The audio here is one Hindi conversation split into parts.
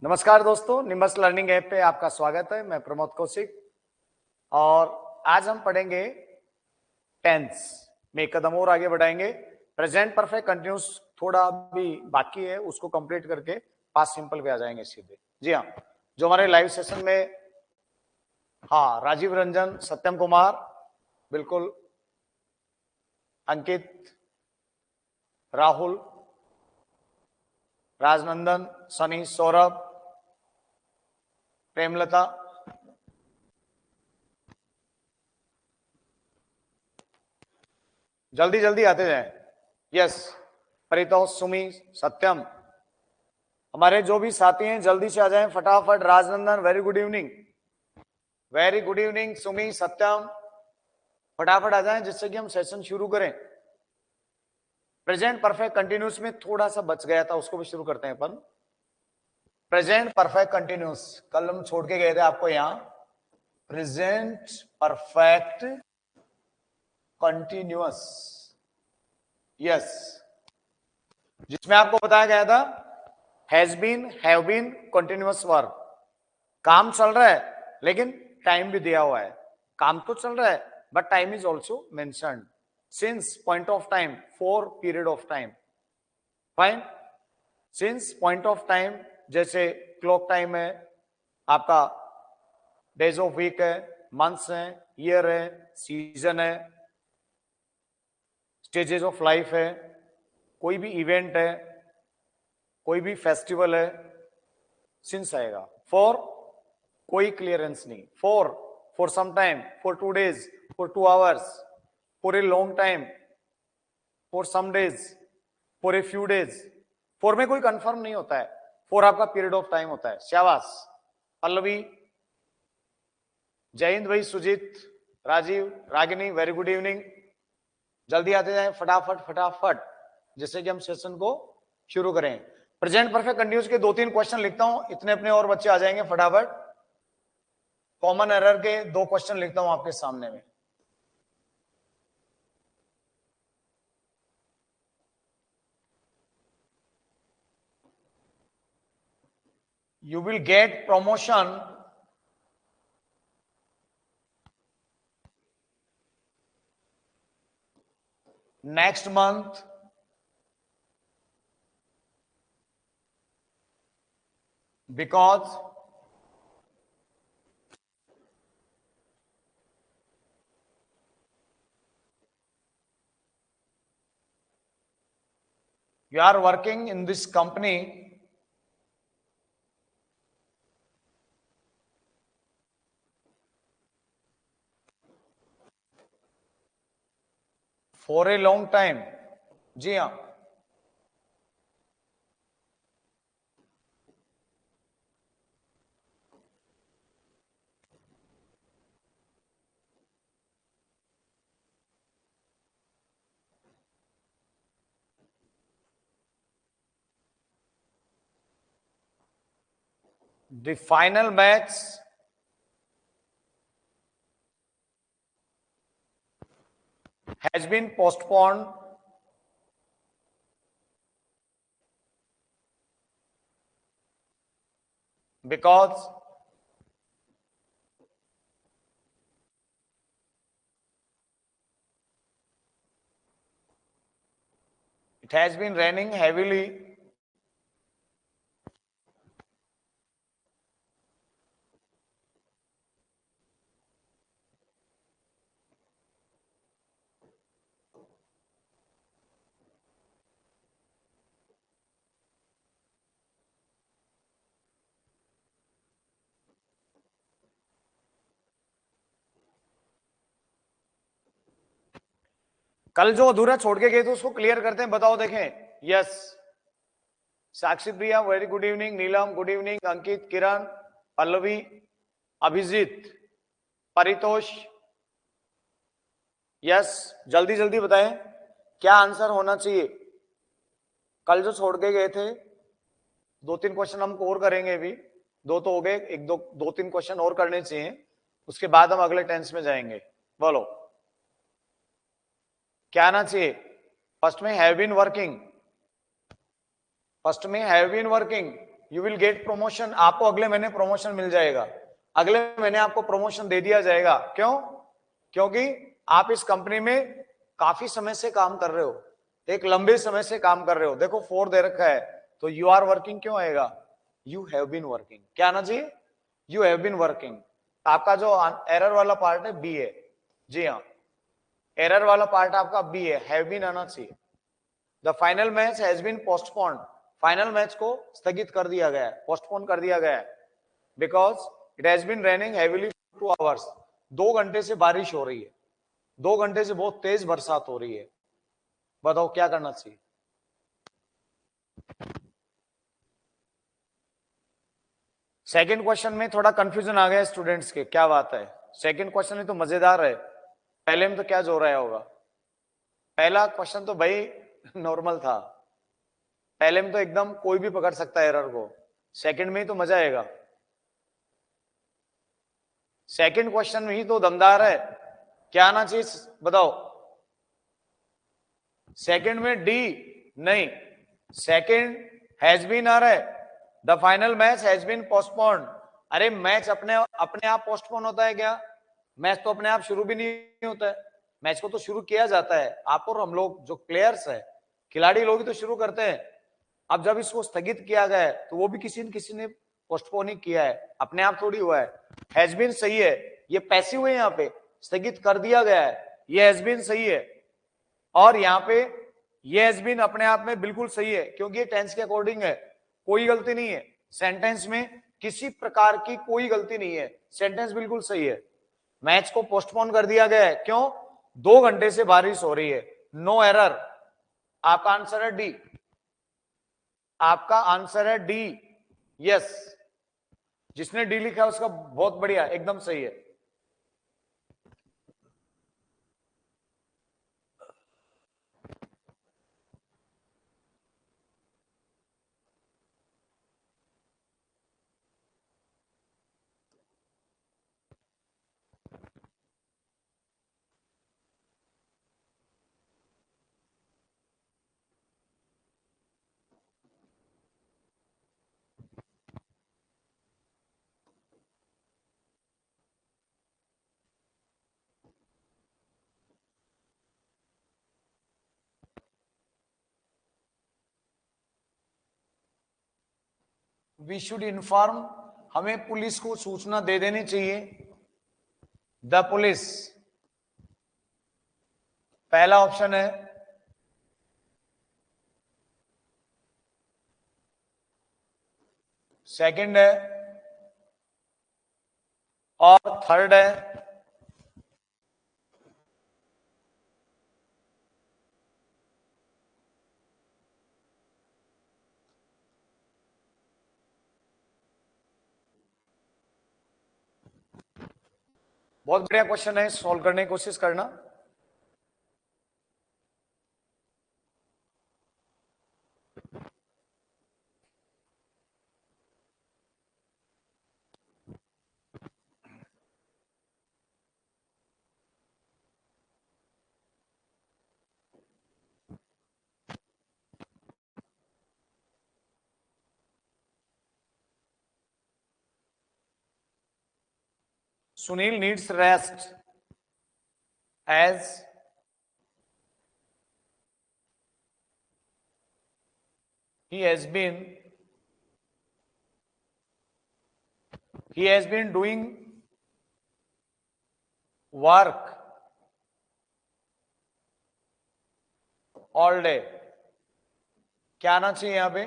नमस्कार दोस्तों, निम्बस लर्निंग ऐप पे आपका स्वागत है। मैं प्रमोद कौशिक और आज हम पढ़ेंगे टेंस में एक कदम और आगे बढ़ाएंगे। प्रेजेंट परफेक्ट कंटिन्यूस थोड़ा भी बाकी है, उसको कंप्लीट करके पास्ट सिंपल पे आ जाएंगे सीधे। जी हाँ, जो हमारे लाइव सेशन में राजीव रंजन, सत्यम कुमार, बिल्कुल, अंकित, राहुल, राजनंदन, सनी, सौरभ, प्रेमलता, जल्दी जल्दी आते जाएं। यस, परितोष, सुमी, सत्यम, हमारे जो भी साथी हैं जल्दी से आ जाएं फटाफट। Rajnandan, very good evening. Very good evening Sumi, Satyam, फटाफट आ जाएं जिससे कि हम सेशन शुरू करें। प्रेजेंट परफेक्ट कंटिन्यूस में थोड़ा सा बच गया था, उसको भी शुरू करते हैं अपन। प्रेजेंट परफेक्ट कंटिन्यूस कल हम छोड़ के गए थे आपको यहां। प्रेजेंट परफेक्ट कंटिन्यूअस, यस, जिसमें आपको बताया गया था has been, have been, continuous verb. काम चल रहा है लेकिन टाइम भी दिया हुआ है। काम तो चल रहा है but time is also mentioned. Since point of time, for period of time. Fine. Since point of time जैसे क्लॉक टाइम है, आपका डेज ऑफ वीक है, मंथ्स है, ईयर है, सीजन है, स्टेजेस ऑफ लाइफ है, कोई भी इवेंट है, कोई भी फेस्टिवल है, सिंस आएगा। फॉर कोई क्लियरेंस नहीं। For some time, for 2 days, for 2 hours, for a long time, for some days, for a few days. For में कोई कंफर्म नहीं होता है, फॉर आपका पीरियड ऑफ टाइम होता है। शाबाश पल्लवी, जय हिंद भाई, Sujeet, Rajiv, Ragini, very good evening. जल्दी आते जाएं फटाफट फटाफट जिससे कि हम सेशन को शुरू करें। प्रेजेंट परफेक्ट कंटिन्यूस के 2-3 क्वेश्चन लिखता हूं, इतने अपने और बच्चे आ जाएंगे फटाफट। कॉमन एरर के 2 क्वेश्चन लिखता हूं आपके सामने में। You will get promotion next month because you are working in this company for a long time। जी हाँ, the final match has been postponed because it has been raining heavily कल जो अधूरा छोड़ के गए थे उसको क्लियर करते हैं, बताओ देखें। Yes, Sakshi Priya, very good evening. नीलम, गुड इवनिंग। अंकित, किरण, पल्लवी, अभिजीत, परितोष, यस, जल्दी जल्दी बताएं क्या आंसर होना चाहिए। कल जो छोड़ के गए थे 2-3 क्वेश्चन हम और करेंगे, अभी 2 तो हो गए, 1-2-3 क्वेश्चन और करने चाहिए, उसके बाद हम अगले टेंस में जाएंगे। बोलो क्या आना चाहिए। फर्स्ट में हैव बीन वर्किंग, फर्स्ट में have been working, you will get promotion, आपको अगले महीने प्रमोशन मिल जाएगा, अगले महीने आपको प्रमोशन दे दिया जाएगा। क्यों? क्योंकि आप इस कंपनी में काफी समय से काम कर रहे हो, एक लंबे समय से काम कर रहे हो। देखो 4 दे रखा है, तो यू आर वर्किंग क्यों आएगा? You have been working. क्या आना चाहिए? You have been working. आपका जो एरर वाला पार्ट है बी है, जी हाँ, एरर वाला पार्ट आपका बी है, हैव बीन आना चाहिए। The final match has been postponed, final match को स्थगित कर दिया गया है, पोस्टपोन कर दिया गया है, because it has been raining heavily 2 hours, 2 घंटे से बारिश हो रही है, 2 घंटे से बहुत तेज बरसात हो रही है। बताओ क्या करना चाहिए? सेकंड क्वेश्चन में थोड़ा कंफ्यूजन आ गया स्टूडेंट्स के, क्या बात है? सेकंड क्वेश्चन में तो मजेदार है, पहले में तो क्या जोर आया होगा? पहला क्वेश्चन तो भाई नॉर्मल था, पहले में तो एकदम कोई भी पकड़ सकता है एरर को, सेकंड में ही तो मजा आएगा। सेकंड क्वेश्चन में ही तो दमदार है, क्या आना चाहिए बताओ? सेकंड में डी नहीं, सेकंड हैज बीन आ रहा है, the final match has been postponed. अरे मैच अपने अपने आप पोस्टपोन होता है क्या? मैच तो अपने आप शुरू भी नहीं होता है, मैच को तो शुरू किया जाता है, आप और हम लोग जो प्लेयर्स है, खिलाड़ी लोग ही तो शुरू करते हैं। अब जब इसको स्थगित किया गया है तो वो भी किसी ने पोस्टपोन ही किया है, अपने आप थोड़ी हुआ है। हैज बीन सही है, ये पैसिव है, यहाँ पे स्थगित कर दिया गया है, ये हैज बीन सही है, और यहाँ पे ये हैज बीन अपने आप में बिल्कुल सही है, क्योंकि ये टेंस के अकॉर्डिंग है, कोई गलती नहीं है सेंटेंस में, किसी प्रकार की कोई गलती नहीं है, सेंटेंस बिल्कुल सही है। मैच को पोस्टपोन कर दिया गया है, क्यों? 2 घंटे से बारिश हो रही है, नो एरर। आपका आंसर है डी, आपका आंसर है डी, यस। जिसने डी लिखा है उसका बहुत बढ़िया, एकदम सही है। वी शुड इन्फॉर्म, हमें पुलिस को सूचना दे देनी चाहिए, द पुलिस पहला ऑप्शन है। सेकंड है, और थर्ड है। बहुत बढ़िया क्वेश्चन है, सॉल्व करने की कोशिश करना। Sunil needs rest as he has been doing work all day. क्या आना चाहिए यहां पे?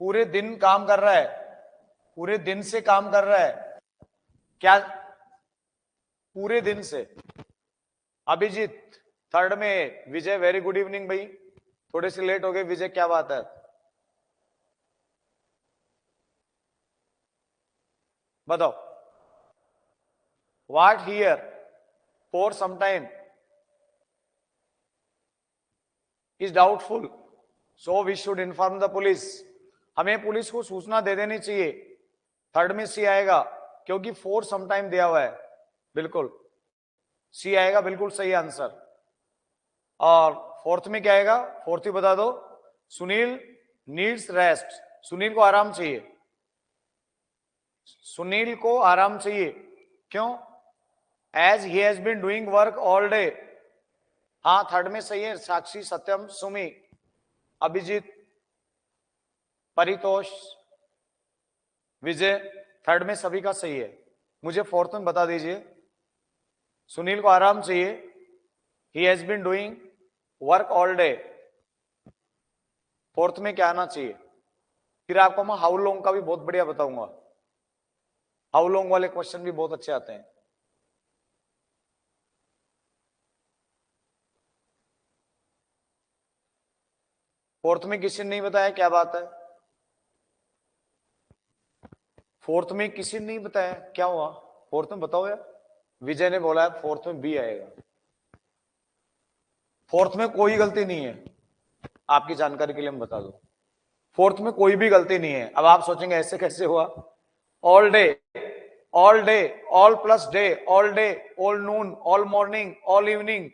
पूरे दिन काम कर रहा है, पूरे दिन से काम कर रहा है, क्या पूरे दिन से? अभिजीत थर्ड में, विजय वेरी गुड इवनिंग भाई, थोड़े से लेट हो गए विजय, क्या बात है? बताओ। What here for some time is doubtful, so we should inform the police, हमें पुलिस को सूचना दे देनी चाहिए। थर्ड में सी आएगा, क्योंकि फॉर सम टाइम दिया हुआ है, बिल्कुल सी आएगा, बिल्कुल सही आंसर। और फोर्थ में क्या आएगा? फोर्थ ही बता दो। सुनील नीड्स रेस्ट, सुनील को आराम चाहिए, सुनील को आराम चाहिए, क्यों? As he has been doing work all day. हाँ, थर्ड में सही है, साक्षी, सत्यम, सुमी, अभिजीत, परितोष, विजय, थर्ड में सभी का सही है। मुझे फोर्थ में बता दीजिए। सुनील को आराम चाहिए, he has been doing work all day, fourth में क्या आना चाहिए? फिर आपको मैं हाउ लॉन्ग का भी बहुत बढ़िया बताऊंगा, हाउ लॉन्ग वाले क्वेश्चन भी बहुत अच्छे आते हैं। फोर्थ में किसी ने नहीं बताया, क्या बात है? फोर्थ में किसी ने नहीं बताया, क्या हुआ? फोर्थ में बताओ यार। विजय ने बोला है फोर्थ में बी आएगा। फोर्थ में कोई गलती नहीं है, आपकी जानकारी के लिए हम बता दूं, फोर्थ में कोई भी गलती नहीं है। अब आप सोचेंगे ऐसे कैसे हुआ? All day, all day, all plus day, all day, all noon, all morning, all evening,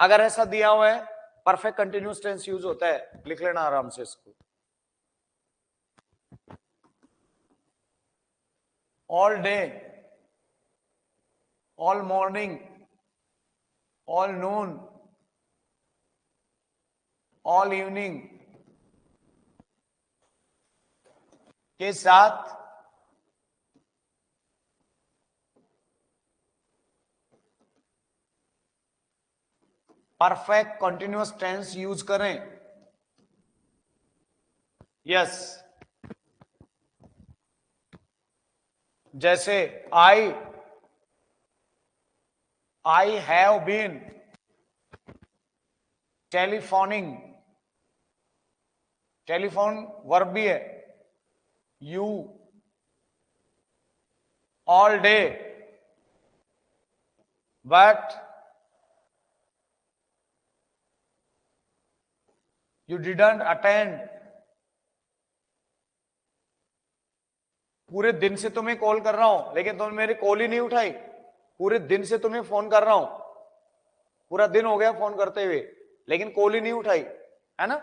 अगर ऐसा दिया हुआ है परफेक्ट कंटिन्यूस टेंस यूज होता है। लिख लेना आराम से इसको। All day, all morning, all noon, all evening के साथ परफेक्ट कंटिन्यूअस टेंस यूज करें। यस, जैसे I have been telephoning, telephone verb भी है, you all day, but you didn't attend. पूरे दिन से तुम्हें कॉल कर रहा हूं लेकिन तुमने मेरी कॉल ही नहीं उठाई। पूरे दिन से तुम्हें फोन कर रहा हूं, पूरा दिन हो गया फोन करते हुए, लेकिन कॉल ही नहीं उठाई, है ना?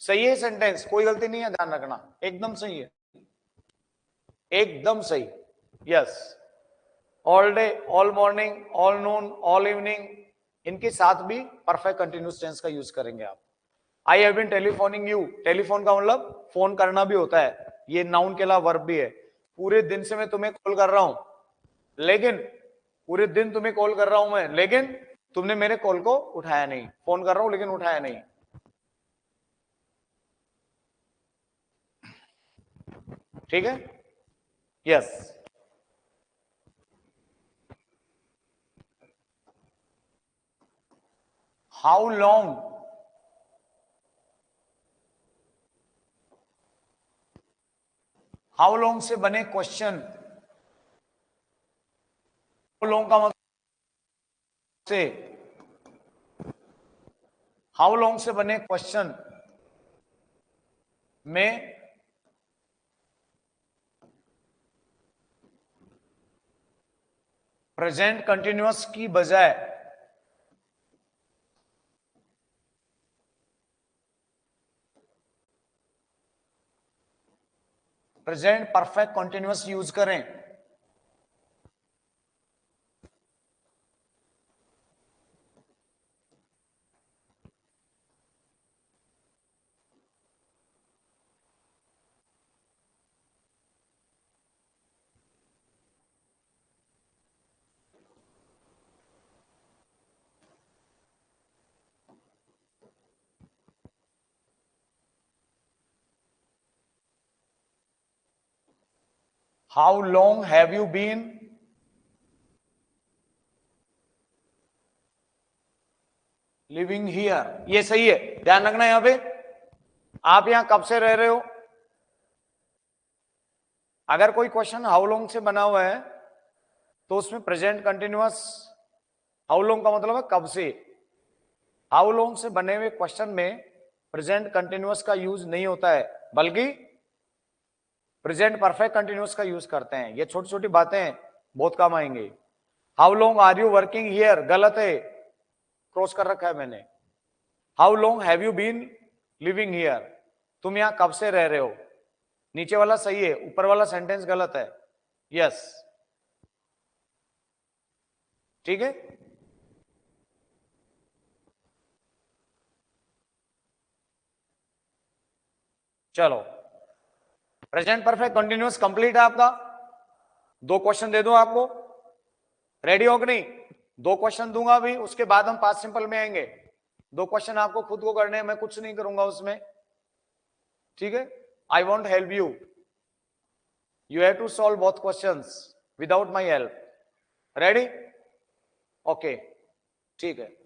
सही है सेंटेंस, कोई गलती नहीं है, ध्यान रखना, एकदम सही है, एकदम सही। Yes, all day, all morning, all noon, all evening, इनके साथ भी परफेक्ट कंटिन्यूस टेंस का यूज करेंगे आप। I have been telephoning you, telephone का मतलब फोन करना भी होता है, ये नाउन के अलावा वर्ब भी है। पूरे दिन से मैं तुम्हें कॉल कर रहा हूं, लेकिन पूरे दिन तुम्हें कॉल कर रहा हूं मैं, लेकिन तुमने मेरे कॉल को उठाया नहीं। फोन कर रहा हूं लेकिन उठाया नहीं। ठीक है? Yes. How long, how long से बने क्वेश्चन, हाउ लॉन्ग का मतलब से, हाउ लॉन्ग से बने क्वेश्चन में प्रेजेंट कंटिन्यूअस की बजाय प्रेजेंट परफेक्ट कंटिन्यूअस यूज करें। How long have you been living here, ये सही है, ध्यान रखना। यहां पे आप यहां कब से रह रहे हो? अगर कोई क्वेश्चन हाउ लॉन्ग से बना हुआ है तो उसमें प्रेजेंट कंटिन्यूअस, हाउ लॉन्ग का मतलब है कब से। हाउ लॉन्ग से बने हुए क्वेश्चन में प्रेजेंट कंटिन्यूअस का यूज नहीं होता है, बल्कि प्रेजेंट परफेक्ट कंटिन्यूअस का यूज करते हैं। ये छोटी छोटी बातें बहुत काम आएंगी। How long are you working here, गलत है, क्रॉस कर रखा है मैंने। How long have you been living here, तुम यहां कब से रह रहे हो, नीचे वाला सही है, ऊपर वाला सेंटेंस गलत है। यस, ठीक है। चलो, प्रेजेंट परफेक्ट कंटिन्यूअस कंप्लीट है आपका। 2 क्वेश्चन दे दूं आपको, रेडी हो कि नहीं? 2 क्वेश्चन दूंगा अभी, उसके बाद हम पास्ट सिंपल में आएंगे। 2 क्वेश्चन आपको खुद को करने हैं, मैं कुछ नहीं करूंगा उसमें, ठीक है। I want help you, you have to solve both questions without my help. Ready? Okay, ठीक है।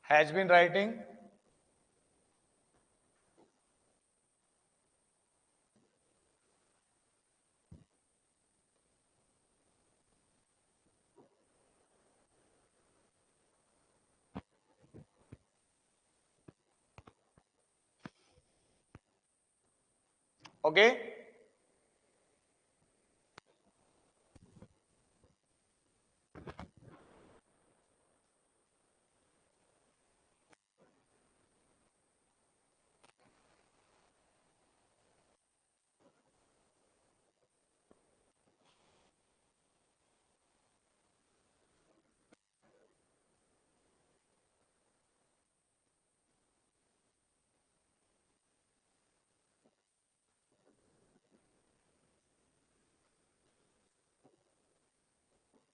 Has been writing, okay.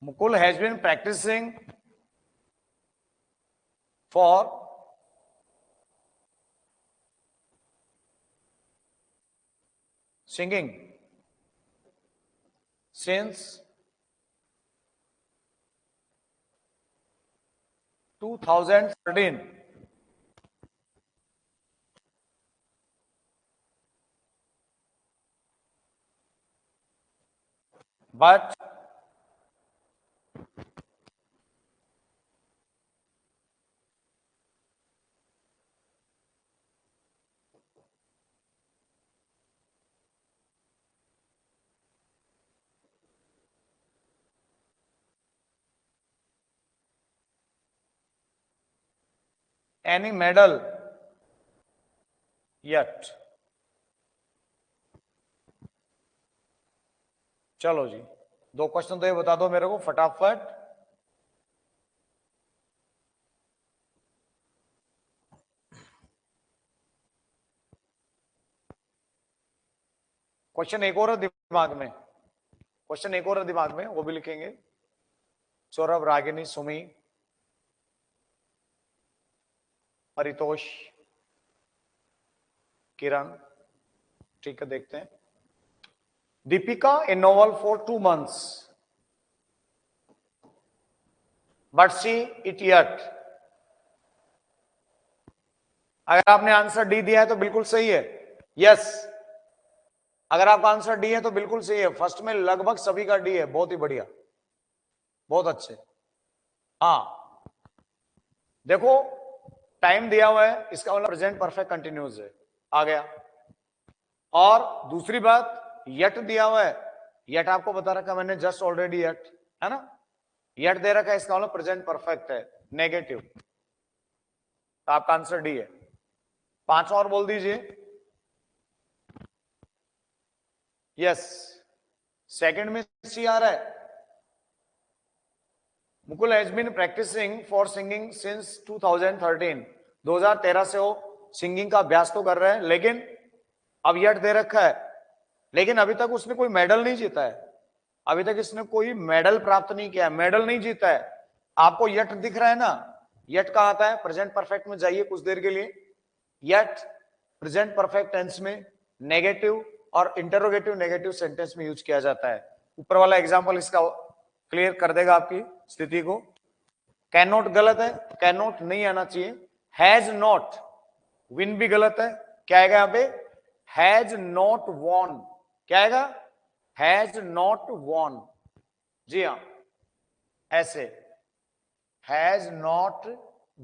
Mukul has been practicing for singing since 2013. But any medal yet. चलो जी, 2 क्वेश्चन तो ये बता दो मेरे को फटाफट। क्वेश्चन एक और है दिमाग में, क्वेश्चन एक और है दिमाग में, वो भी लिखेंगे। सौरभ, रागिनी, सुमी, परितोष, किरण, ठीक है, देखते हैं। दीपिका ए novel for 2 months but see it yet. अगर आपने आंसर डी दिया है तो बिल्कुल सही है, यस। अगर आपका आंसर डी है तो बिल्कुल सही है। फर्स्ट में लगभग सभी का डी है, बहुत ही बढ़िया, बहुत अच्छे। हाँ देखो टाइम दिया हुआ है, इसका मतलब प्रेजेंट परफेक्ट कंटिन्यूस है, आ गया। और दूसरी बात यट दिया हुआ है, यट आपको बता रखा मैंने जस्ट ऑलरेडी, यट है ना, यट दे रखा है, इसका मतलब प्रेजेंट परफेक्ट है, नेगेटिव, तो आपका आंसर डी है। 5 और बोल दीजिए। यस, सेकंड में सी आ रहा है। Mukul has been practising for singing since 2013। 2013 से वो सिंगिंग का अभ्यास तो कर रहे हैं, लेकिन अब यट दे रखा है, लेकिन अभी तक उसने कोई मेडल नहीं जीता है, अभी तक इसने कोई मेडल प्राप्त नहीं किया है, मेडल नहीं जीता है। आपको यट दिख रहा है ना, यट कहां आता है, प्रेजेंट परफेक्ट में जाइए कुछ देर के लिए। यट प्रेजेंट परफेक्ट टेंस में नेगेटिव और इंटरोगेटिव नेगेटिव सेंटेंस में यूज किया जाता है। ऊपर वाला एग्जांपल इसका क्लियर कर देगा आपकी स्थिति को। कैन नॉट गलत है, कैन नॉट नहीं आना चाहिए। हैज नॉट, विन भी गलत है, क्या आएगा यहां पे, हैज नॉट वॉन, क्या आएगा, हैज नॉट वॉन, जी हां ऐसे, हैज नॉट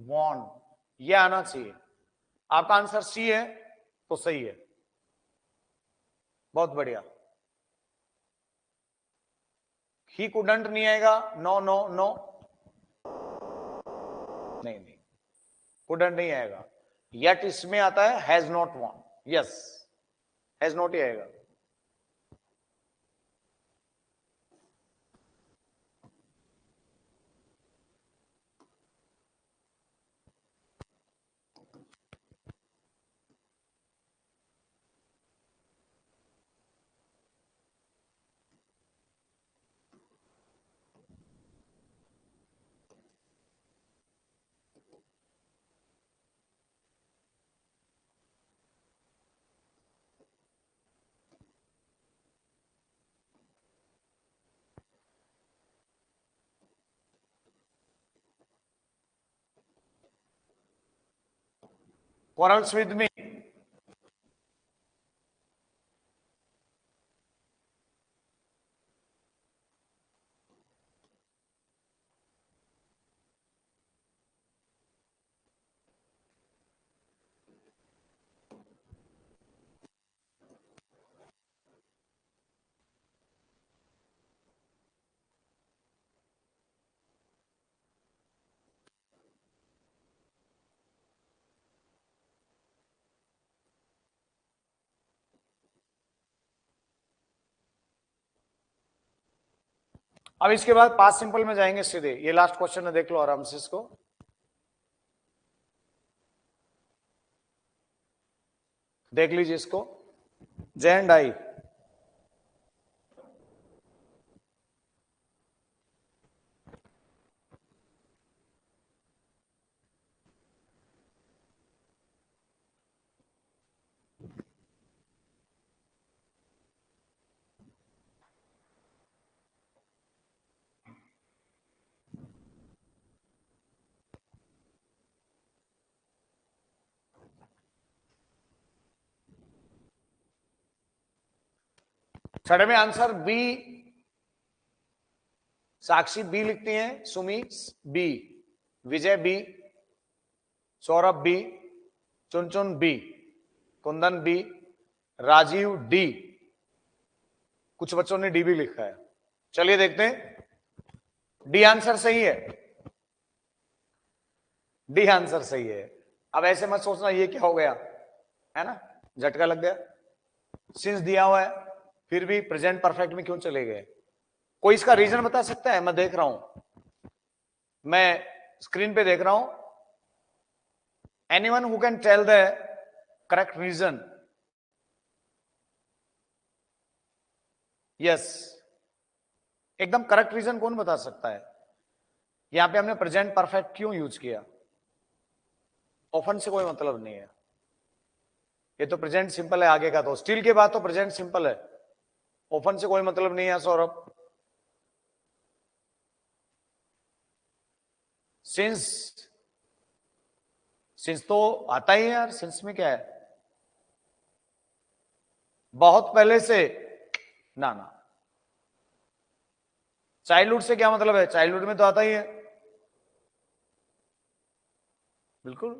वॉन, ये आना चाहिए। आपका आंसर सी है तो सही है, बहुत बढ़िया। ही कुडंट नहीं आएगा, नो नो नो, नहीं नहीं, कुडंट नहीं आएगा। यट इसमें आता है, has not won, yes, has not he आएगा। quarrels with me, अब इसके बाद पास्ट सिंपल में जाएंगे सीधे। ये लास्ट क्वेश्चन है, देख लो आराम से इसको। देख लीजिए इसको, जे एंड आई, छठे में आंसर बी, साक्षी बी लिखती हैं, Sumi B, Vijay B, Saurabh B, Chunchun B, Kundan B, Rajeev D, कुछ बच्चों ने डी भी लिखा है। चलिए देखते हैं, डी आंसर सही है, डी आंसर सही है। अब ऐसे मत सोचना ये क्या हो गया, है ना, झटका लग गया। सिंस दिया हुआ है, फिर भी प्रेजेंट परफेक्ट में क्यों चले गए, कोई इसका रीजन बता सकता है? मैं देख रहा हूं, मैं स्क्रीन पे देख रहा हूं, anyone who can tell the correct reason? Yes, एकदम करेक्ट रीजन कौन बता सकता है? यहां पे हमने प्रेजेंट परफेक्ट क्यों यूज किया? ऑफन से कोई मतलब नहीं है, ये तो प्रेजेंट सिंपल है आगे का, तो स्टिल के बाद तो प्रेजेंट सिंपल है, ऑफन से कोई मतलब नहीं है सौरभ। सिंस, सिंस तो आता ही है यार, सिंस में क्या है, बहुत पहले से, ना ना, चाइल्डहुड से क्या मतलब है, चाइल्डहुड में तो आता ही है, बिल्कुल,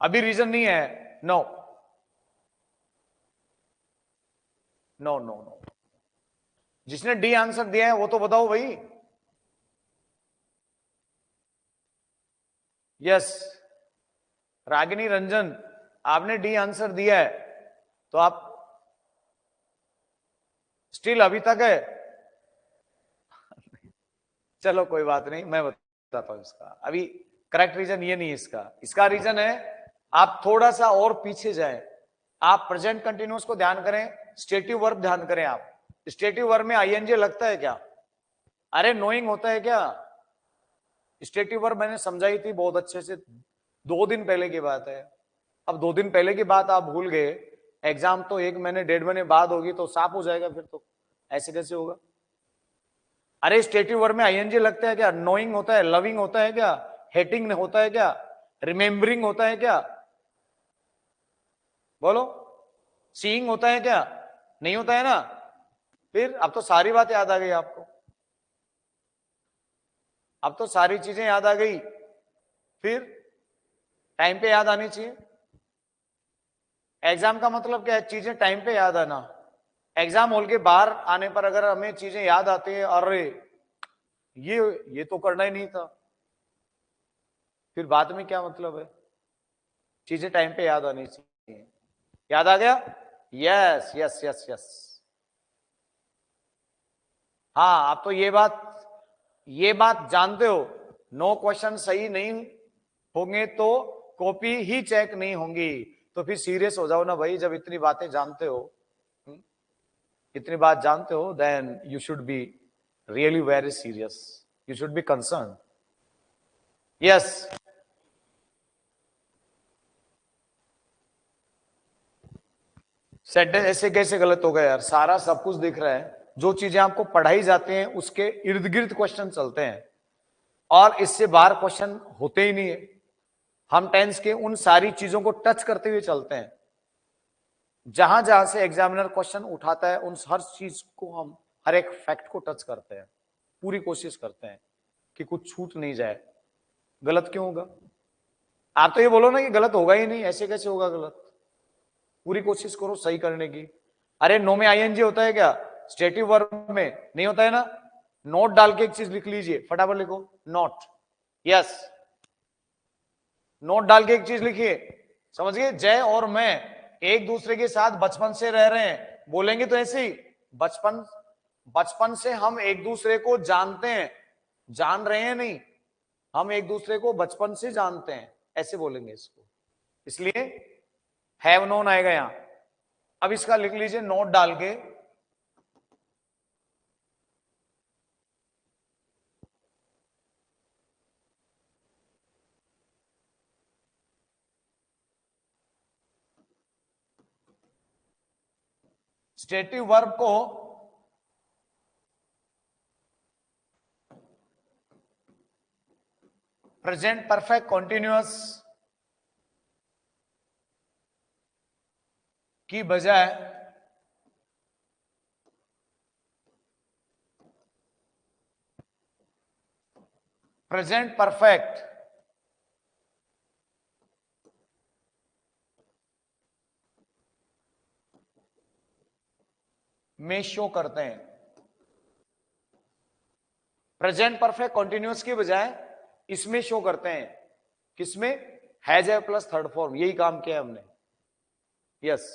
अभी रीजन नहीं है। नो नो नो नो, जिसने डी आंसर दिया है वो तो बताओ भाई। यस, रागिनी रंजन, आपने डी आंसर दिया है, तो आप स्टिल अभी तक है। चलो कोई बात नहीं, मैं बताता हूं इसका। अभी करेक्ट रीजन ये नहीं है इसका। इसका रीजन है, आप थोड़ा सा और पीछे जाएं। आप प्रेजेंट कंटिन्यूअस को ध्यान करें, स्टेटिव वर्ब ध्यान करें। आप स्टेटिव वर्ब में आईएनजी लगता है क्या? अरे नोइंग होता है क्या? स्टेटिव वर्ब मैंने समझाई थी बहुत अच्छे से, 2 दिन पहले की बात है। अब 2 दिन पहले की बात आप भूल गए, एग्जाम तो 1 महीने 1.5 महीने बाद होगी, तो साफ हो जाएगा फिर तो। ऐसे कैसे होगा? अरे स्टेटिव वर्ब में आईएनजी लगता है क्या? नोइंग होता है, लविंग होता है क्या, हेटिंग होता है क्या, रिमेम्बरिंग होता है क्या? बोलो, सीइंग होता है क्या? नहीं होता है ना। फिर अब तो सारी बात याद आ गई आपको, अब तो सारी चीजें याद आ गई। फिर टाइम पे याद आनी चाहिए। एग्जाम का मतलब क्या है? चीजें टाइम पे याद आना। एग्जाम हॉल के बाहर आने पर अगर हमें चीजें याद आती है, अरे ये तो करना ही नहीं था, फिर बाद में क्या मतलब है? चीजें टाइम पे याद आनी चाहिए। याद आ गया? Yes yes yes yes. हाँ, आप तो ये बात जानते हो, नो क्वेश्चन सही नहीं होंगे तो कॉपी ही चेक नहीं होंगी। तो फिर सीरियस हो जाओ ना भाई, जब इतनी बातें जानते हो, इतनी बात जानते हो, then you should be really very serious, you should be concern. Yes, sentence ऐसे कैसे गलत हो गया यार? सारा सब कुछ दिख रहा है, जो चीजें आपको पढ़ाई जाती हैं उसके इर्द गिर्द क्वेश्चन चलते हैं, और इससे बाहर क्वेश्चन होते ही नहीं है। हम टेंस के उन सारी चीजों को टच करते हुए चलते हैं, जहां जहां से एग्जामिनर क्वेश्चन उठाता है उन हर चीज को हम, हर एक फैक्ट को टच करते हैं, पूरी कोशिश करते हैं कि कुछ छूट नहीं जाए। गलत क्यों होगा? आप तो ये बोलो ना कि गलत होगा ही नहीं, ऐसे कैसे होगा गलत? पूरी कोशिश करो सही करने की। अरे नो में आईएनजी होता है क्या? स्टेटिव वर्ब में नहीं होता है ना। नोट डाल के एक चीज लिख लीजिए, फटाफट लिखो नोट। यस, नोट डाल के एक चीज लिखिए। समझ गए? जय और मैं एक दूसरे के साथ बचपन से रह रहे हैं, बोलेंगे तो ऐसे ही, बचपन बचपन से हम एक दूसरे को जानते हैं, जान रहे हैं नहीं, हम एक दूसरे को बचपन से जानते हैं, ऐसे बोलेंगे इसको। इसलिए हैव नोन आएगा यहां। अब इसका लिख लीजिए नोट डाल के, स्टेटिव वर्ब को प्रेजेंट परफेक्ट कॉन्टिन्यूअस की बजाय प्रेजेंट परफेक्ट में शो करते हैं। प्रेजेंट परफेक्ट कॉन्टिन्यूअस की बजाय इसमें शो करते हैं। किसमें? हैज है प्लस थर्ड फॉर्म, यही काम किया हमने। Yes,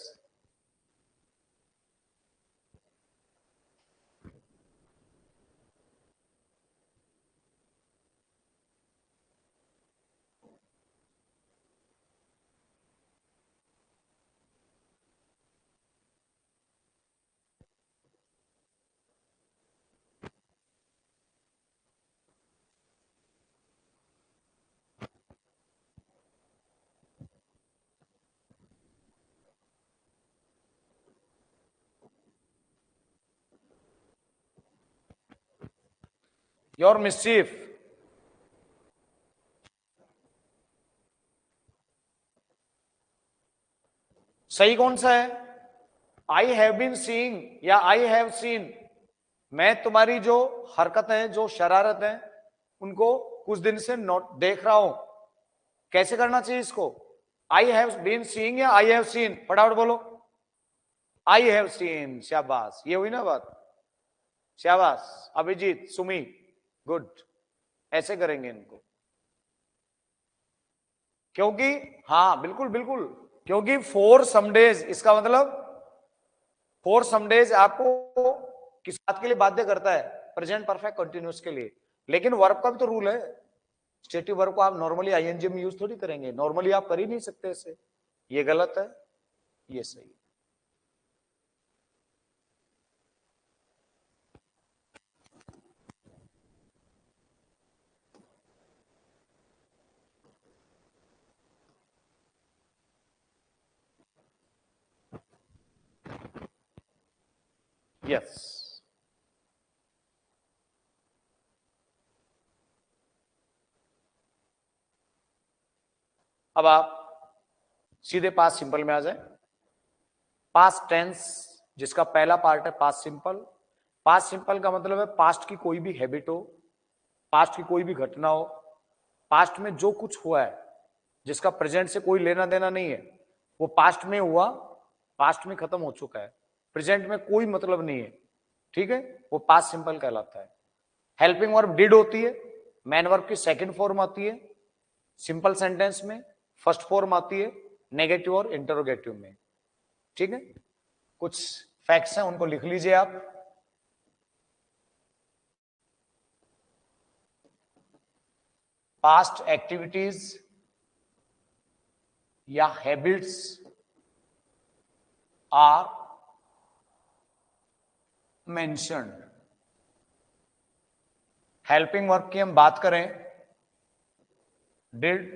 your mischief. सही कौन सा है? आई हैव बीन सीइंग या आई हैव सीन? मैं तुम्हारी जो हरकत है, जो शरारत है, उनको कुछ दिन से नोट देख रहा हूं। कैसे करना चाहिए इसको? आई हैव बीन सीइंग या आई हैव सीन? फटाफट बोलो। आई हैव सीन, शाबाश, ये हुई ना बात, शाबाश। अभिजीत, सुमी, गुड। ऐसे करेंगे इनको, क्योंकि हाँ बिल्कुल बिल्कुल, क्योंकि फॉर सम डेज, इसका मतलब फॉर सम डेज आपको किस बात के लिए बाध्य करता है? प्रेजेंट परफेक्ट कंटिन्यूअस के लिए। लेकिन वर्ब का भी तो रूल है, स्टेटिव वर्ब को आप नॉर्मली आईएनजी में यूज थोड़ी करेंगे, नॉर्मली आप कर ही नहीं सकते ऐसे। ये गलत है, ये सही है। यस। अब आप सीधे पास्ट सिंपल में आ जाए। पास्ट टेंस जिसका पहला पार्ट है पास्ट सिंपल। पास्ट सिंपल का मतलब है पास्ट की कोई भी हैबिट हो, पास्ट की कोई भी घटना हो, पास्ट में जो कुछ हुआ है जिसका प्रेजेंट से कोई लेना देना नहीं है, वो पास्ट में हुआ, पास्ट में खत्म हो चुका है, प्रेजेंट में कोई मतलब नहीं है, ठीक है, वो पास्ट सिंपल कहलाता है। हेल्पिंग वर्ब डिड होती है, मैन वर्ब की सेकंड फॉर्म आती है, सिंपल सेंटेंस में फर्स्ट फॉर्म आती है, नेगेटिव और इंटरोगेटिव में, ठीक है। कुछ फैक्ट्स हैं उनको लिख लीजिए आप। पास्ट एक्टिविटीज या habits are mentioned. Helping verb की हम बात करें, did,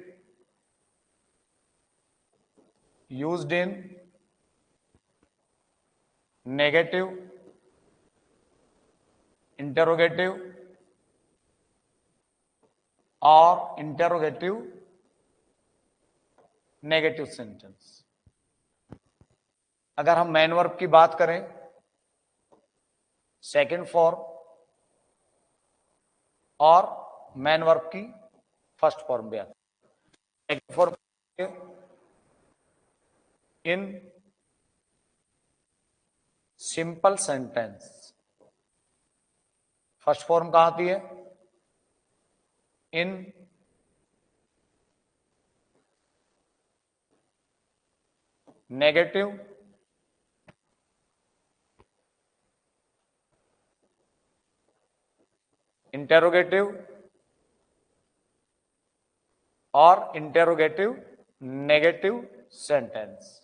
used in negative, interrogative और इंटरोगेटिव नेगेटिव सेंटेंस। अगर हम मैन वर्ब की बात करें, सेकंड फॉर्म और मैन वर्ब की फर्स्ट फॉर्म भी आती है। Second form in simple sentence, first form कहां आती है? इन नेगेटिव इंटेरोगेटिव और इंटेरोगेटिव नेगेटिव सेंटेंस।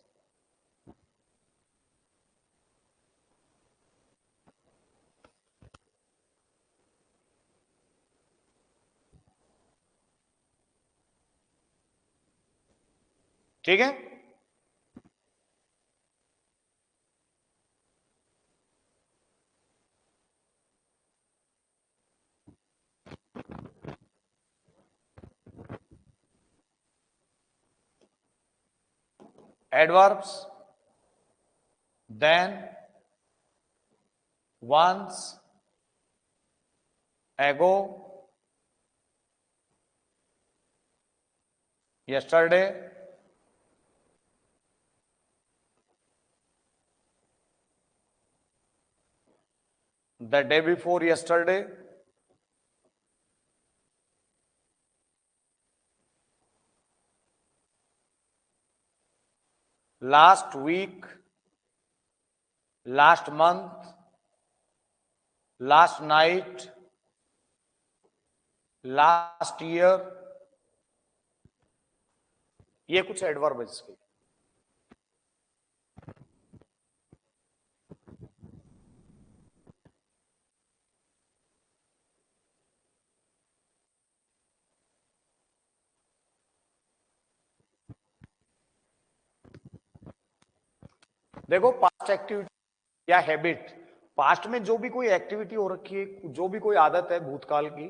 ठीक है, adverbs, then, once, ago, yesterday, the day before yesterday, last week, last month, last night, last year, ये कुछ एडवर्ब है इसके। देखो, पास्ट एक्टिविटी या हैबिट, पास्ट में जो भी कोई एक्टिविटी हो रखी है, जो भी कोई आदत है भूतकाल की,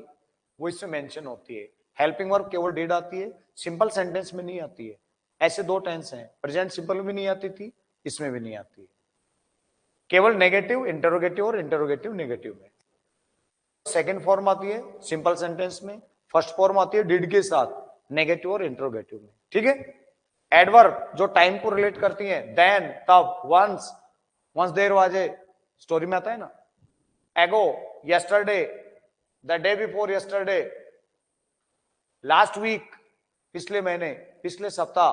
वो इसमें मेंशन होती है। हेल्पिंग वर्ब केवल डिड आती है, सिंपल सेंटेंस में नहीं आती है। ऐसे दो टेंस हैं, प्रेजेंट सिंपल में भी नहीं आती थी, इसमें भी नहीं आती है, केवल नेगेटिव इंटरोगेटिव और इंटरोगेटिव नेगेटिव में। सेकेंड फॉर्म आती है सिंपल सेंटेंस में, फर्स्ट फॉर्म आती है डिड के साथ, नेगेटिव और इंट्रोगेटिव में, ठीक है। एडवर्ब जो टाइम को रिलेट करती है, देन, तब, वंस, वंस देर वाजे, स्टोरी में आता है ना। Ago, yesterday, the day before yesterday, last week, पिछले महीने, पिछले सप्ताह,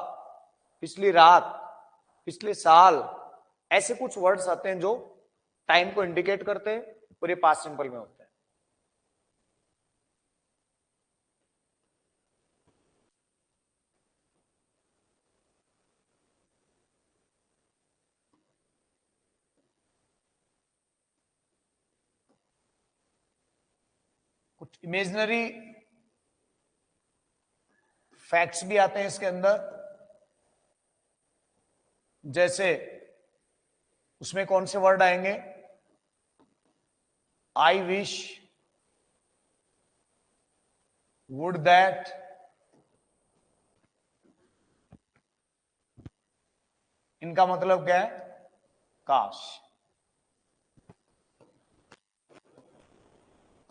पिछली रात, पिछले साल, ऐसे कुछ वर्ड्स आते हैं जो टाइम को इंडिकेट करते हैं और ये पास्ट सिंपल में होते हैं। कुछ इमेजिनरी फैक्ट्स भी आते हैं इसके अंदर, जैसे उसमें कौन से वर्ड आएंगे, आई विश, वुड दैट, इनका मतलब क्या है, काश।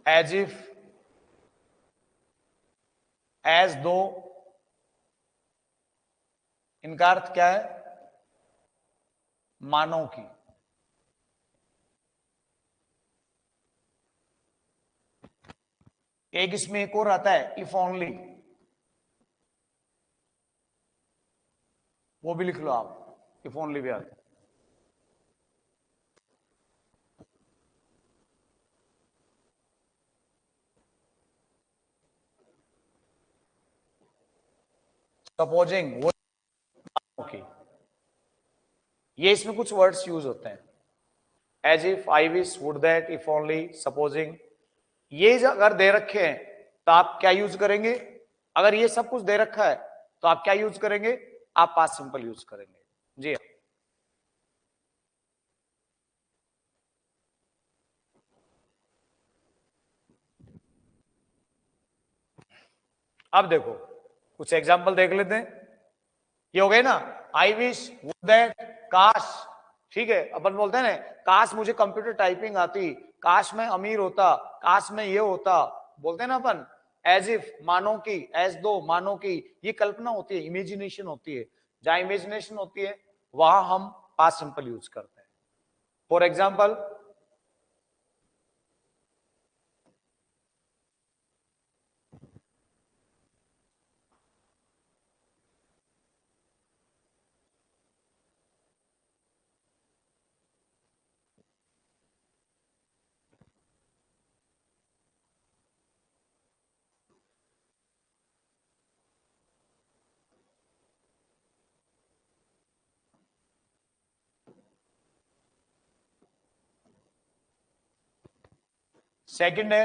एज इफ, एज दो, इनका अर्थ क्या है, मानो की। एक इसमें एक और आता है, इफ ओनली, वो भी लिख लो आप, इफ ओनली भी आता है। सपोजिंग, वो की, ये इसमें कुछ वर्ड्स यूज होते हैं, as if, I wish, would that, if only, supposing. ये अगर दे रखे हैं तो आप क्या यूज करेंगे, अगर ये सब कुछ दे रखा है तो आप क्या यूज करेंगे, आप पास्ट सिंपल यूज करेंगे। जी, अब देखो कुछ एग्जाम्पल देख लेते हैं। ये हो गए ना, आई विश, वुड दैट, काश, ठीक है। अपन बोलते हैं ना, काश मुझे कंप्यूटर टाइपिंग आती, काश मैं अमीर होता, काश मैं ये होता, बोलते हैं ना अपन। एज इफ, मानो की, एज दो, मानो की, ये कल्पना होती है, इमेजिनेशन होती है। जहां इमेजिनेशन होती है वहां हम पास्ट सिंपल यूज करते हैं। फॉर एग्जाम्पल, सेकंड है,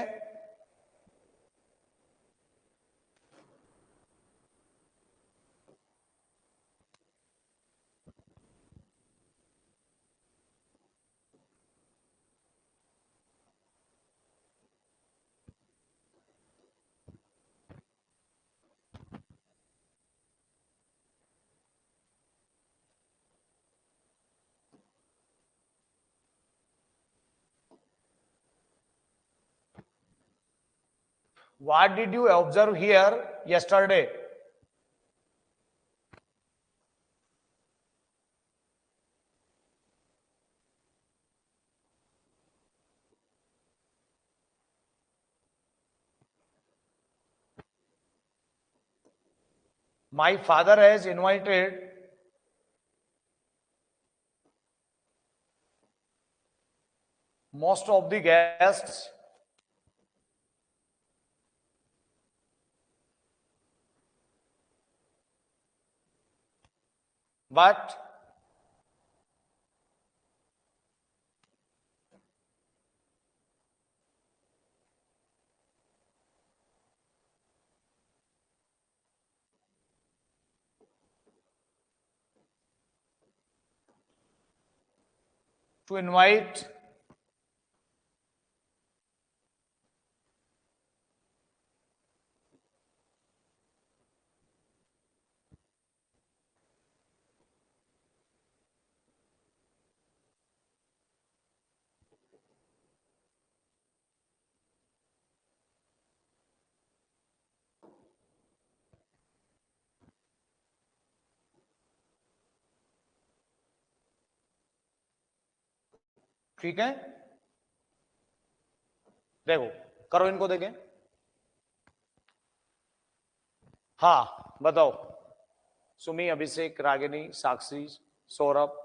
what did you observe here yesterday. My father has invited most of the guests, but to invite ठीक है, देखो करो इनको देखें। हाँ बताओ, सुमी, अभिषेक, रागिनी, साक्षी, सौरभ,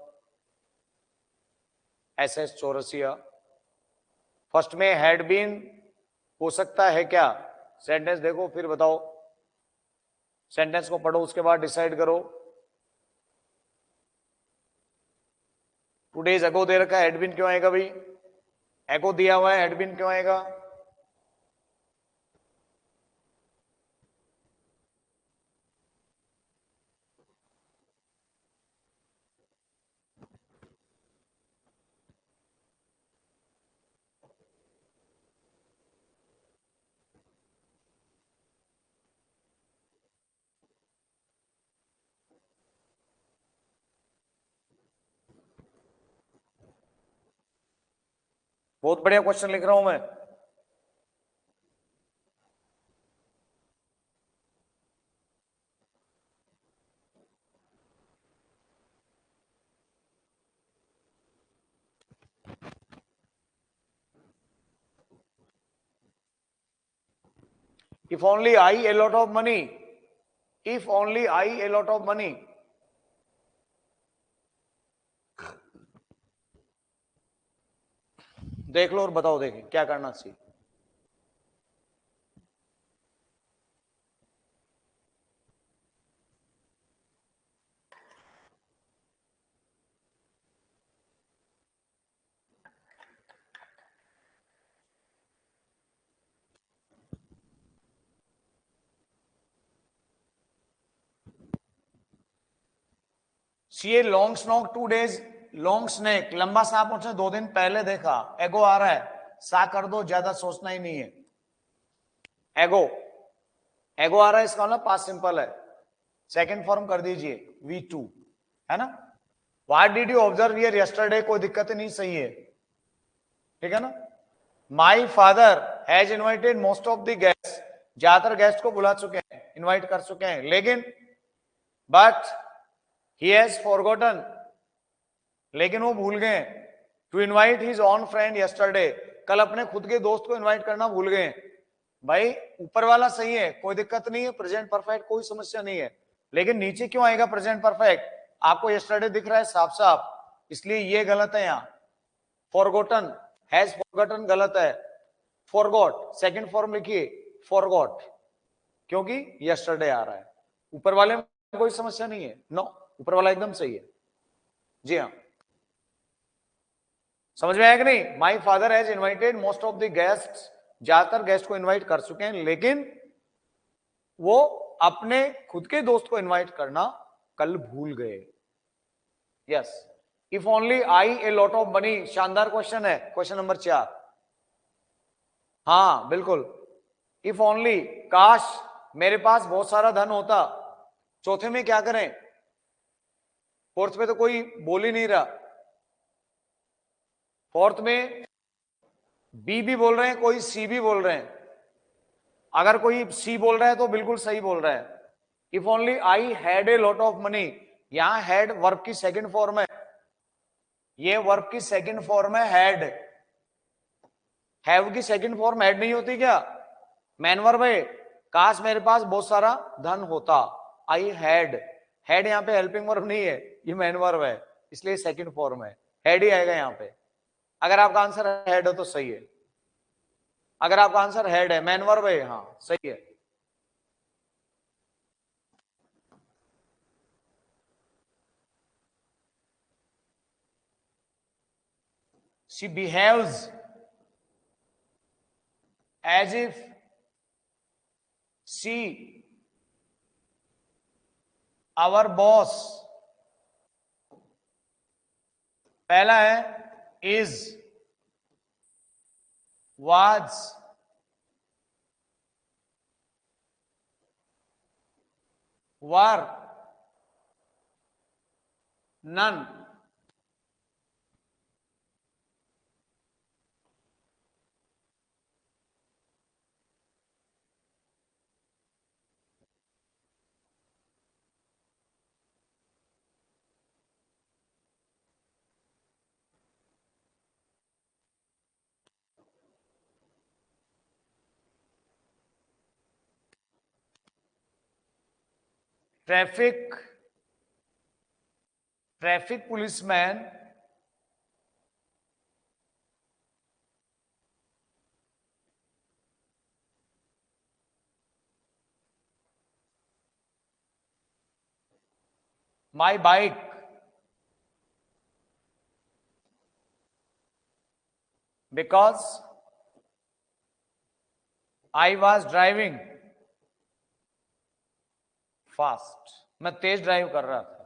एस चौरसिया। फर्स्ट में हैड बीन हो सकता है क्या? सेंटेंस देखो फिर बताओ, सेंटेंस को पढ़ो उसके बाद डिसाइड करो। 2 days अगो दे रखा है, हैड बीन क्यों आएगा भाई? एगो दिया हुआ है, हैड बीन क्यों आएगा? बहुत बढ़िया क्वेश्चन लिख रहा हूं मैं। If only I a lot of money, if only I a lot of money, देख लो और बताओ, देखें क्या करना चाहिए। See long snake 2 days, long snake लंबा सांप मुझे 2 दिन पहले देखा। एगो आ रहा है, सा कर दो, ज्यादा सोचना ही नहीं है। एगो, एगो आ रहा है, इसका मतलब पास्ट सिंपल है, सेकंड फॉर्म कर दीजिए V2, है ना। What did you observe here yesterday, कोई दिक्कत नहीं, सही है, ठीक है ना। My father has invited most of the guest, ज्यादातर गेस्ट को बुला चुके हैं, इन्वाइट कर चुके हैं, लेकिन बट ही हैज फॉरगॉटन, लेकिन वो भूल गए to invite his own friend yesterday, कल अपने खुद के दोस्त को इनवाइट करना भूल गए। भाई ऊपर वाला सही है, कोई दिक्कत नहीं है, प्रेजेंट परफेक्ट, कोई समस्या नहीं है, लेकिन नीचे क्यों आएगा प्रेजेंट परफेक्ट? आपको यस्टरडे दिख रहा है साफ साफ, इसलिए ये गलत है। यहां फॉरगॉटन, हैज फॉरगॉटन गलत है, फॉरगॉट सेकंड फॉर्म लिखिए, फॉरगॉट, क्योंकि यस्टरडे आ रहा है। ऊपर वाले में कोई समस्या नहीं है, नो, ऊपर वाला एकदम सही है। जी हाँ, समझ में आया कि नहीं? My father has invited most of the guest, ज्यादातर गेस्ट को इन्वाइट कर चुके हैं, लेकिन वो अपने खुद के दोस्त को इन्वाइट करना कल भूल गए। Yes, if only I a lot of money, शानदार क्वेश्चन है, क्वेश्चन नंबर 4। हाँ बिल्कुल, इफ ओनली, काश मेरे पास बहुत सारा धन होता। चौथे में क्या करें? फोर्थ में तो कोई बोल ही नहीं रहा, फोर्थ में बी भी बोल रहे हैं, कोई सी भी बोल रहे हैं। अगर कोई सी बोल रहा है तो बिल्कुल सही बोल रहा है। If only I had a lot of money, यहां हैड वर्ब की सेकंड फॉर्म है, ये वर्ब की सेकंड फॉर्म है हैड। हैव की सेकंड फॉर्म हैड नहीं होती क्या? मैन वर्ब है, काश मेरे पास बहुत सारा धन होता, आई हैड, हैड यहां पे हेल्पिंग वर्ब नहीं है, ये मैन वर्ब है, इसलिए सेकंड फॉर्म है, हैड ही आएगा यहां पे। अगर आपका आंसर हैड हो तो सही है, अगर आपका आंसर हेड है, मैन वर्ब है, हाँ सही है। She behaves as if she our boss, पहला है is, was, were, none. Traffic policeman my bike because I was driving fast. मैं तेज ड्राइव कर रहा था.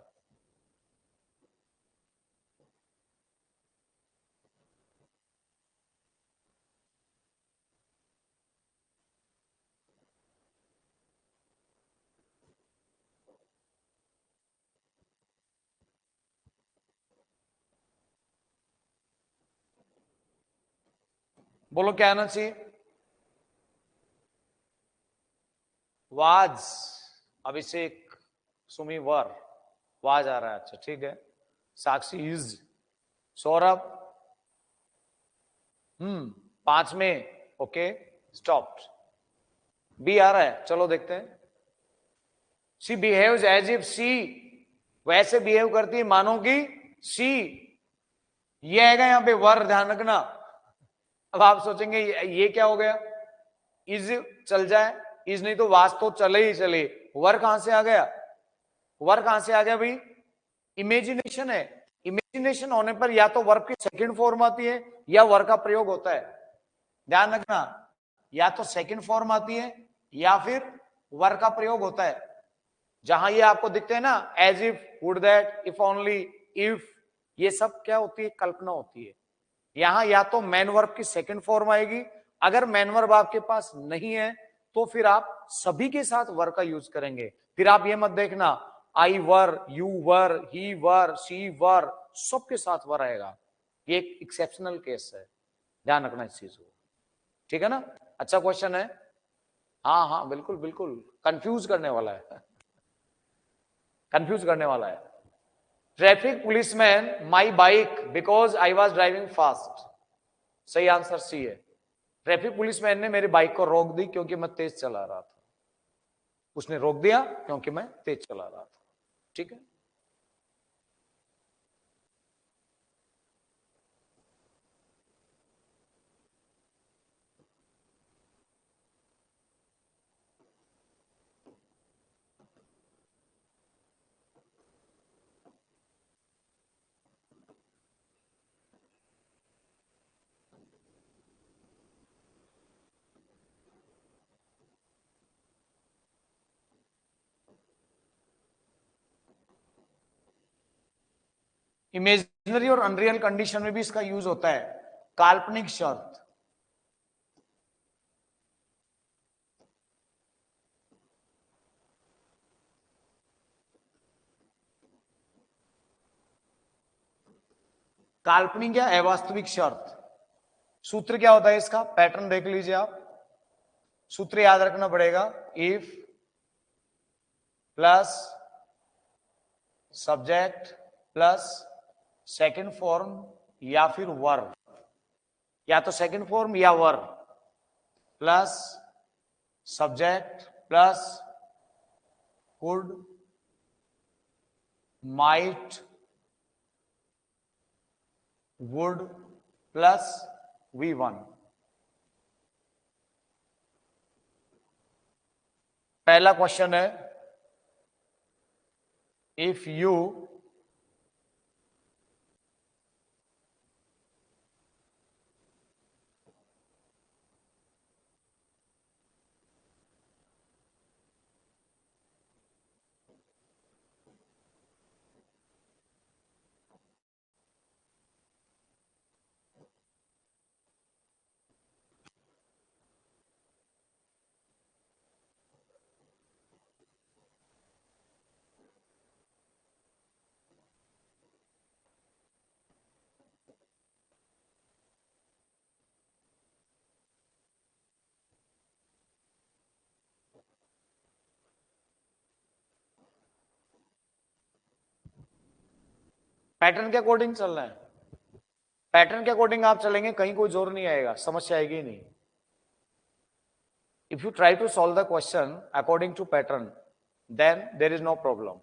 बोलो क्या आना चाहिए? Was, Abhishek, Sumi were, was आ रहा है. अच्छा ठीक है. साक्षी इज, सौरभ 5 में. Okay stop. बी आ रहा है. चलो देखते हैं. शी बिहेव्स एज इफ सी, वैसे बिहेव करती है मानो कि सी. ये आएगा यहां पे वर, ध्यान रखना. अब आप सोचेंगे ये क्या हो गया? इज चल जाए, इज नहीं तो वास तो चले ही चले. वर कहां से आ गया? वर कहां से आ गया भाई? इमेजिनेशन है. इमेजिनेशन होने पर या तो वर्ब की सेकंड फॉर्म आती है या वर्ब का प्रयोग होता है. ध्यान रखना, या तो सेकंड फॉर्म आती है या फिर वर्ब का प्रयोग होता है. जहां ये आपको दिखते हैं ना, as if, would that, if only, if, ये सब क्या होती है? कल्पना होती है. यहां या तो मैन वर्ब की सेकंड फॉर्म आएगी. अगर मैन वर्ब आपके पास नहीं है तो फिर आप सभी के साथ वर का यूज करेंगे. फिर आप ये मत देखना आई वर, you were, he were, she वर, सबके साथ वर आएगा. ये एक एक्सेप्शनल केस है, ध्यान रखना इस चीज को. ठीक है ना? अच्छा क्वेश्चन है. हाँ हाँ बिल्कुल बिल्कुल. कंफ्यूज करने वाला है, कंफ्यूज करने वाला है. Traffic policeman my bike because I was driving fast. सही आंसर सी है. ट्रैफिक पुलिसमैन ने मेरी बाइक को रोक दी क्योंकि मैं तेज चला रहा था. उसने रोक दिया क्योंकि मैं तेज चला रहा था. ठीक है. इमेजिनरी और अनरियल कंडीशन में भी इसका यूज होता है. काल्पनिक शर्त. काल्पनिक या अवास्तविक शर्त. सूत्र क्या होता है इसका? पैटर्न देख लीजिए आप. सूत्र याद रखना पड़ेगा. If plus subject plus second form या फिर वर्ब, या तो सेकंड फॉर्म या verb plus subject plus could, might, would plus V1. पहला क्वेश्चन है, इफ यू पैटर्न के अकॉर्डिंग चलना है. पैटर्न के अकॉर्डिंग आप चलेंगे, कहीं कोई जोर नहीं आएगा, समस्या आएगी नहीं. If you try to solve the question according to pattern, then there is no problem.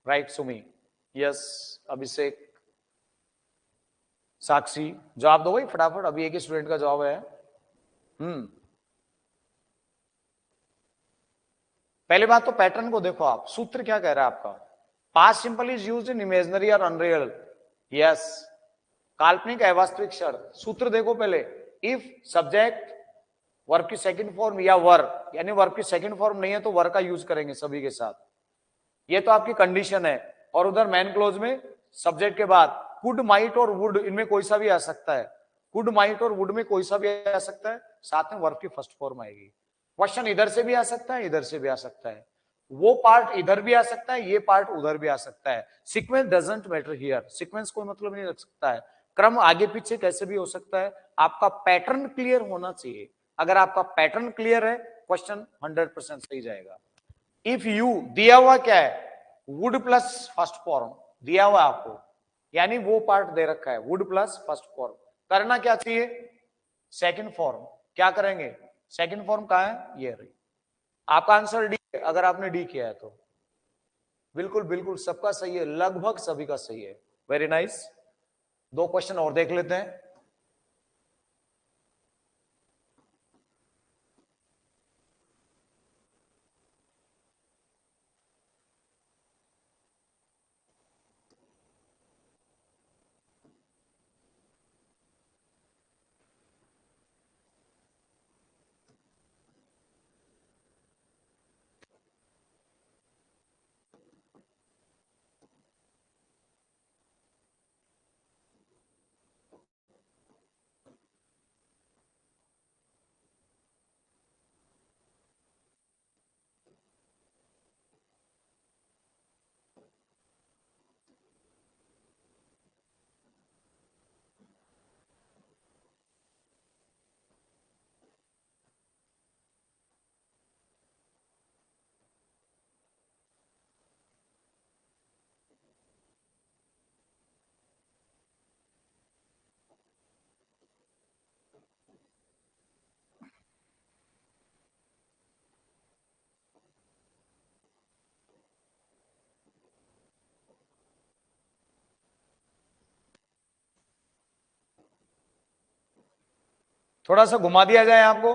Right, Sumi? Yes, Abhishek, Sakshi, जवाब दो भाई फटाफट, अभी एक ही स्टूडेंट का जवाब है। पहली बात तो पैटर्न को देखो आप, सूत्र क्या कह रहा है आपका, past simple is used in imaginary और अनरियल। यस, काल्पनिक अवास्तविक शर्त, सूत्र देखो पहले, इफ सब्जेक्ट वर्ब की सेकंड फॉर्म या वर्ब, यानी वर्ब की सेकंड फॉर्म नहीं है तो वर्ब का यूज करेंगे सभी के साथ, ये तो आपकी कंडीशन है। और उधर मैन क्लोज में सब्जेक्ट के बाद कुड, माइट और वुड, इनमें कोई सा भी आ सकता है, कुड, माइट और वुड में कोई सा भी आ सकता है, साथ में वर्ब की फर्स्ट फॉर्म आएगी। क्वेश्चन इधर से भी आ सकता है, इधर से भी आ सकता है, वो पार्ट इधर भी आ सकता है, ये पार्ट उधर भी आ सकता है। Sequence doesn't matter here, sequence कोई मतलब नहीं रख सकता है, क्रम आगे पीछे कैसे भी हो सकता है, आपका पैटर्न क्लियर होना चाहिए। अगर आपका पैटर्न क्लियर है, क्वेश्चन 100% सही जाएगा। इफ यू, दिया हुआ क्या है, वुड प्लस फर्स्ट फॉर्म दिया हुआ आपको, यानी वो पार्ट दे रखा है, वुड प्लस फर्स्ट फॉर्म, करना क्या चाहिए, सेकंड फॉर्म। क्या करेंगे, सेकंड फॉर्म कहां है, ये रही। आपका आंसर डी है, अगर आपने डी किया है तो। बिल्कुल बिल्कुल सबका सही है, लगभग सभी का सही है। Very nice. दो क्वेश्चन और देख लेते हैं। थोड़ा सा घुमा दिया जाए आपको।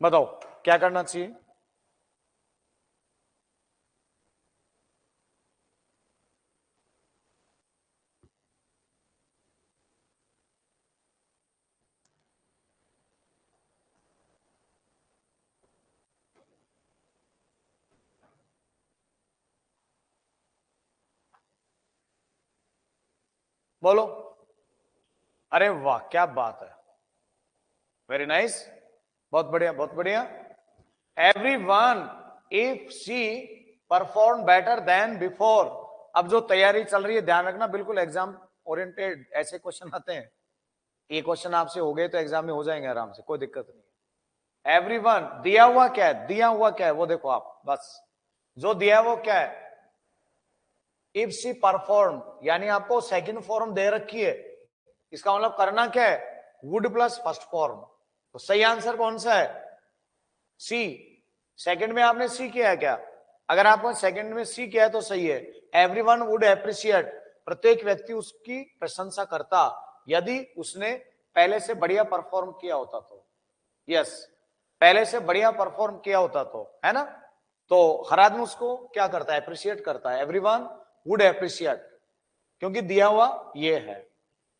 बताओ क्या करना चाहिए। बोलो। अरे वाह क्या बात है, वेरी नाइस, बहुत बढ़िया बहुत बढ़िया। Everyone, if she perform better than before. अब जो तैयारी चल रही है ध्यान रखना, बिल्कुल एग्जाम ओरिएंटेड ऐसे क्वेश्चन आते हैं। ये क्वेश्चन आपसे हो गए तो एग्जाम में हो जाएंगे आराम से, कोई दिक्कत नहीं। एवरीवन, दिया हुआ क्या है, दिया हुआ क्या है वो देखो आप, बस जो दिया हुआ क्या है, इफ शी परफॉर्म, यानी आपको सेकंड फॉर्म दे रखी है, इसका मतलब करना क्या है, वुड प्लस फर्स्ट फॉर्म। तो सही आंसर कौन सा है, सी। सेकंड में आपने सी किया है क्या, अगर आपने सेकंड में सी किया है तो सही है। एवरीवन वुड एप्रिशिएट, प्रत्येक व्यक्ति उसकी प्रशंसा करता यदि उसने पहले से बढ़िया परफॉर्म किया होता तो। यस, पहले से बढ़िया परफॉर्म किया होता तो, है ना। तो हर आदमी उसको क्या करता है, अप्रिशिएट करता है। एवरीवन वुड एप्रिशिएट, क्योंकि दिया हुआ ये है।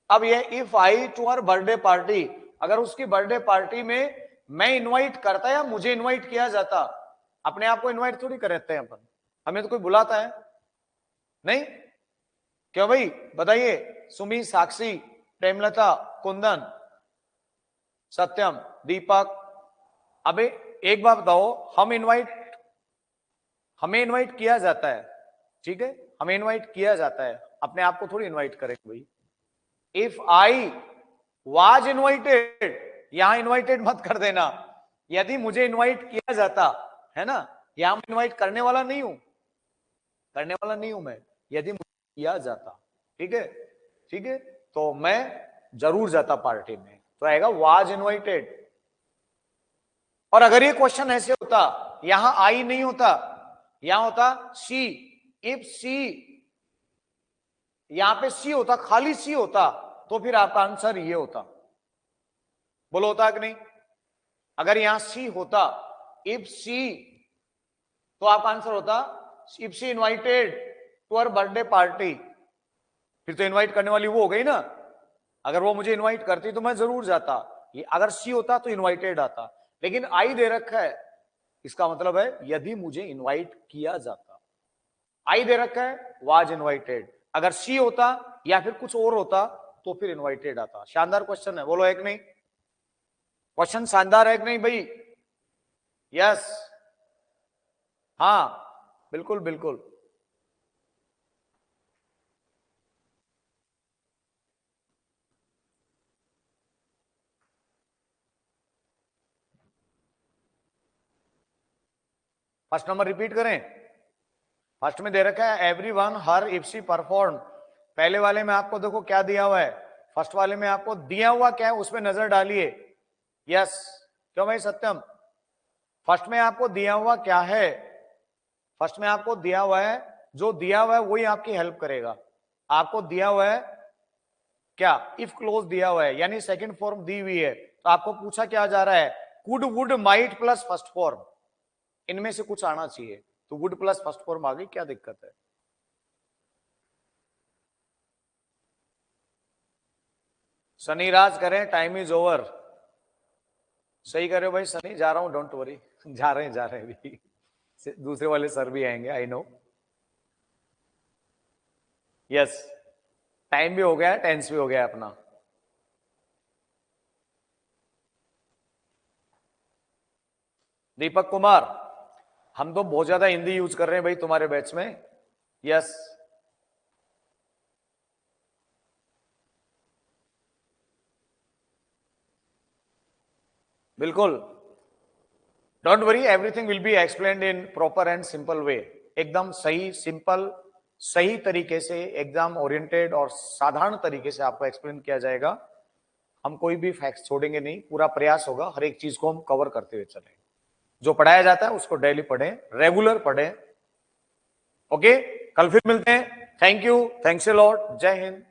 अब ये if I to her birthday party, अगर उसकी बर्थडे पार्टी में मैं इनवाइट करता या मुझे इनवाइट किया जाता, अपने आप को इनवाइट थोड़ी करते हैं अपन, हमें तो कोई बुलाता है नहीं, क्यों भाई बताइए, सुमी, साक्षी, प्रेमलता, कुंदन, सत्यम, दीपक। अबे एक बात बताओ, हमें इनवाइट किया जाता है, ठीक है, हमें इनवाइट किया जाता है, अपने आप को थोड़ी इनवाइट करेंगे भाई। इफ आई वाज इनवाइटेड, यहां इनवाइटेड मत कर देना, यदि मुझे इनवाइट किया जाता, है ना, यहां मैं इनवाइट करने वाला नहीं हूं, करने वाला नहीं हूं मैं, यदि मुझे किया जाता, ठीक है, ठीक है, तो मैं जरूर जाता पार्टी में, तो आएगा वाज इनवाइटेड। और अगर ये क्वेश्चन ऐसे होता, यहां आई नहीं होता, यहां होता सी, इफ सी, यहां पे सी होता, खाली सी होता, तो फिर आपका आंसर ये होता। बोलो होता कि नहीं, अगर यहां सी होता, इफ सी, तो आपका आंसर होता if she invited to her birthday party, फिर तो इनवाइट करने वाली वो हो गई ना, अगर वो मुझे इनवाइट करती तो मैं जरूर जाता। ये अगर सी होता तो इनवाइटेड आता, लेकिन आई दे रखा है, इसका मतलब है यदि मुझे इनवाइट किया जाता। आई दे रखा है, वाज इनवाइटेड, अगर सी होता या फिर कुछ और होता तो फिर इनवाइटेड आता। शानदार क्वेश्चन है, बोलो एक नहीं, क्वेश्चन शानदार है कि नहीं भाई। यस, हाँ बिल्कुल बिल्कुल। फर्स्ट नंबर रिपीट करें, फर्स्ट में दे रखा है everyone her if she perform, पहले वाले में आपको देखो क्या दिया हुआ है, फर्स्ट वाले में आपको दिया हुआ क्या है उसमें नजर डालिए। यस, क्यों भाई सत्यम, फर्स्ट में आपको दिया हुआ क्या है, फर्स्ट में आपको दिया हुआ है, जो दिया हुआ है वही आपकी हेल्प करेगा। आपको दिया हुआ है क्या, इफ क्लोज दिया हुआ है, यानी सेकंड फॉर्म दी हुई है, तो आपको पूछा क्या जा रहा है, could would might plus first form, इनमें से कुछ आना चाहिए, तो वुड प्लस फर्स्ट फॉर्म आ गई, क्या दिक्कत है। सनी राज करें, टाइम इज ओवर। सही करे भाई सनी, जा रहा हूं, डोंट वरी, जा रहे हैं अभी, दूसरे वाले सर भी आएंगे, आई नो। यस, टाइम भी हो गया, टेंस भी हो गया अपना। दीपक कुमार, हम तो बहुत ज्यादा हिंदी यूज कर रहे हैं भाई तुम्हारे बैच में। यस, बिल्कुल, don't worry, everything will be explained in proper and simple way, एकदम सही, सिंपल, सही तरीके से, एग्जाम ओरिएंटेड और साधारण तरीके से आपको एक्सप्लेन किया जाएगा। हम कोई भी फैक्ट छोड़ेंगे नहीं, पूरा प्रयास होगा हर एक चीज को हम कवर करते हुए चलें। जो पढ़ाया जाता है उसको डेली पढ़ें, रेगुलर पढ़ें। ओके, कल फिर मिलते हैं। Thank you, thanks a lot, जय हिंद।